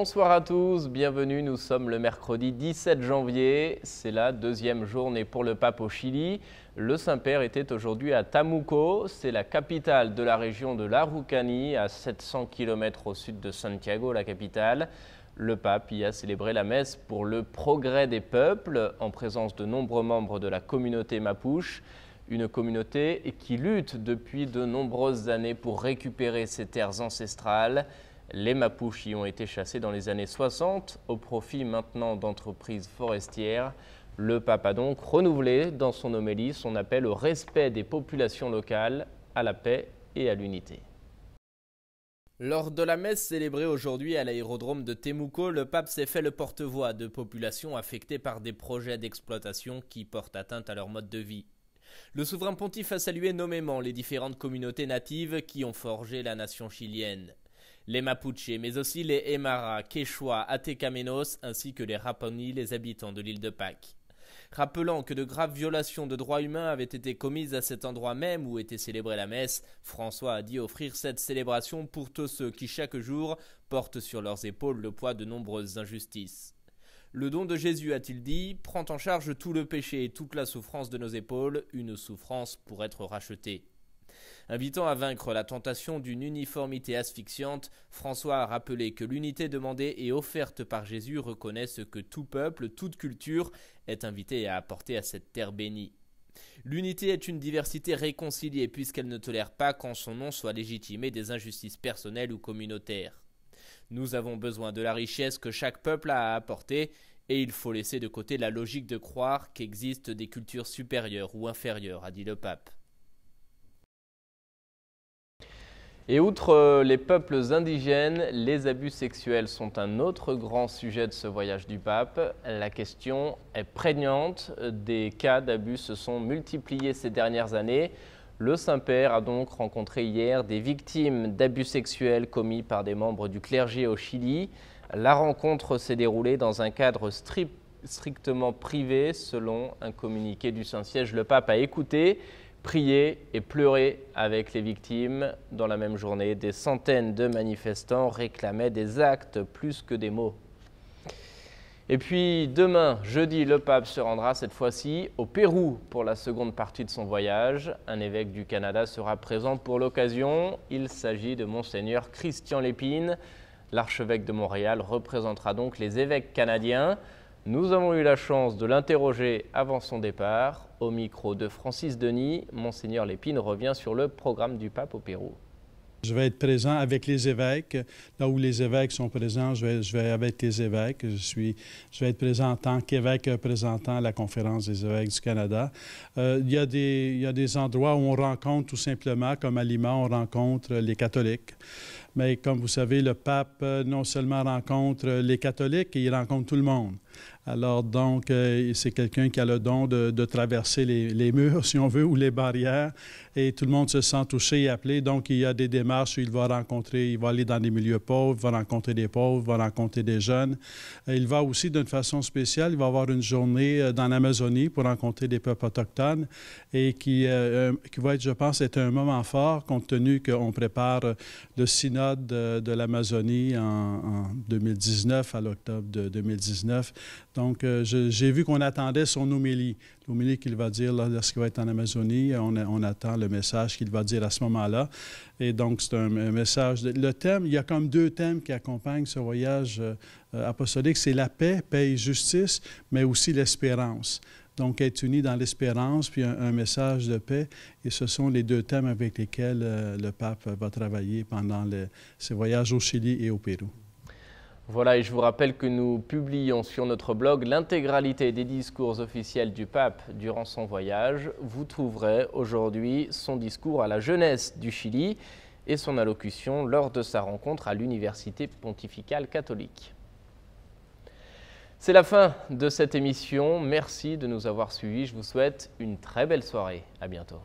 Bonsoir à tous, bienvenue, nous sommes le mercredi 17 janvier, c'est la deuxième journée pour le pape au Chili. Le Saint-Père était aujourd'hui à Temuco, c'est la capitale de la région de l'Araucanie, à 700 km au sud de Santiago, la capitale. Le pape y a célébré la messe pour le progrès des peuples, en présence de nombreux membres de la communauté mapuche. Une communauté qui lutte depuis de nombreuses années pour récupérer ses terres ancestrales. Les Mapuches y ont été chassés dans les années 60 au profit maintenant d'entreprises forestières. Le pape a donc renouvelé dans son homélie son appel au respect des populations locales, à la paix et à l'unité. Lors de la messe célébrée aujourd'hui à l'aérodrome de Temuco, le pape s'est fait le porte-voix de populations affectées par des projets d'exploitation qui portent atteinte à leur mode de vie. Le souverain pontife a salué nommément les différentes communautés natives qui ont forgé la nation chilienne. Les Mapuches, mais aussi les Aymara, Quechua, Atecamenos, ainsi que les Raponi, les habitants de l'île de Pâques. Rappelant que de graves violations de droits humains avaient été commises à cet endroit même où était célébrée la messe, François a dit offrir cette célébration pour tous ceux qui chaque jour portent sur leurs épaules le poids de nombreuses injustices. Le don de Jésus, a-t-il dit, prend en charge tout le péché et toute la souffrance de nos épaules, une souffrance pour être rachetée. Invitant à vaincre la tentation d'une uniformité asphyxiante, François a rappelé que l'unité demandée et offerte par Jésus reconnaît ce que tout peuple, toute culture est invité à apporter à cette terre bénie. L'unité est une diversité réconciliée puisqu'elle ne tolère pas qu'en son nom soient légitimées des injustices personnelles ou communautaires. Nous avons besoin de la richesse que chaque peuple a à apporter et il faut laisser de côté la logique de croire qu'existent des cultures supérieures ou inférieures, a dit le pape. Et outre les peuples indigènes, les abus sexuels sont un autre grand sujet de ce voyage du pape. La question est prégnante, des cas d'abus se sont multipliés ces dernières années. Le Saint-Père a donc rencontré hier des victimes d'abus sexuels commis par des membres du clergé au Chili. La rencontre s'est déroulée dans un cadre strictement privé, selon un communiqué du Saint-Siège. Le pape a écouté, prier et pleurer avec les victimes. Dans la même journée, des centaines de manifestants réclamaient des actes plus que des mots. Et puis demain, jeudi, le pape se rendra cette fois-ci au Pérou pour la seconde partie de son voyage. Un évêque du Canada sera présent pour l'occasion. Il s'agit de Monseigneur Christian Lépine. L'archevêque de Montréal représentera donc les évêques canadiens. Nous avons eu la chance de l'interroger avant son départ. Au micro de Francis Denis, Monseigneur Lépine revient sur le programme du pape au Pérou. Je vais être présent avec les évêques. Là où les évêques sont présents, je vais avec les évêques. Je vais être présent en tant qu'évêque représentant la Conférence des évêques du Canada. Il y a des endroits où on rencontre tout simplement, comme à Lima, on rencontre les catholiques. Mais comme vous savez, le pape non seulement rencontre les catholiques, il rencontre tout le monde. Alors donc, c'est quelqu'un qui a le don de traverser les murs, si on veut, ou les barrières, et tout le monde se sent touché et appelé. Donc, il y a des démarches où il va aller dans des milieux pauvres, il va rencontrer des pauvres, il va rencontrer des jeunes. Il va aussi, d'une façon spéciale, il va avoir une journée dans l'Amazonie pour rencontrer des peuples autochtones et qui va être, je pense, être un moment fort, compte tenu qu'on prépare le synode de l'Amazonie en 2019, à l'octobre de 2019. Donc, j'ai vu qu'on attendait son homélie, l'homélie qu'il va dire lorsqu'il va être en Amazonie. On attend le message qu'il va dire à ce moment-là. Et donc, c'est un message. Le thème, il y a comme deux thèmes qui accompagnent ce voyage apostolique. C'est la paix, paix et justice, mais aussi l'espérance. Donc, être unis dans l'espérance, puis un message de paix. Et ce sont les deux thèmes avec lesquels le pape va travailler pendant ses voyages au Chili et au Pérou. Voilà, et je vous rappelle que nous publions sur notre blog l'intégralité des discours officiels du pape durant son voyage. Vous trouverez aujourd'hui son discours à la jeunesse du Chili et son allocution lors de sa rencontre à l'Université pontificale catholique. C'est la fin de cette émission. Merci de nous avoir suivis. Je vous souhaite une très belle soirée. À bientôt.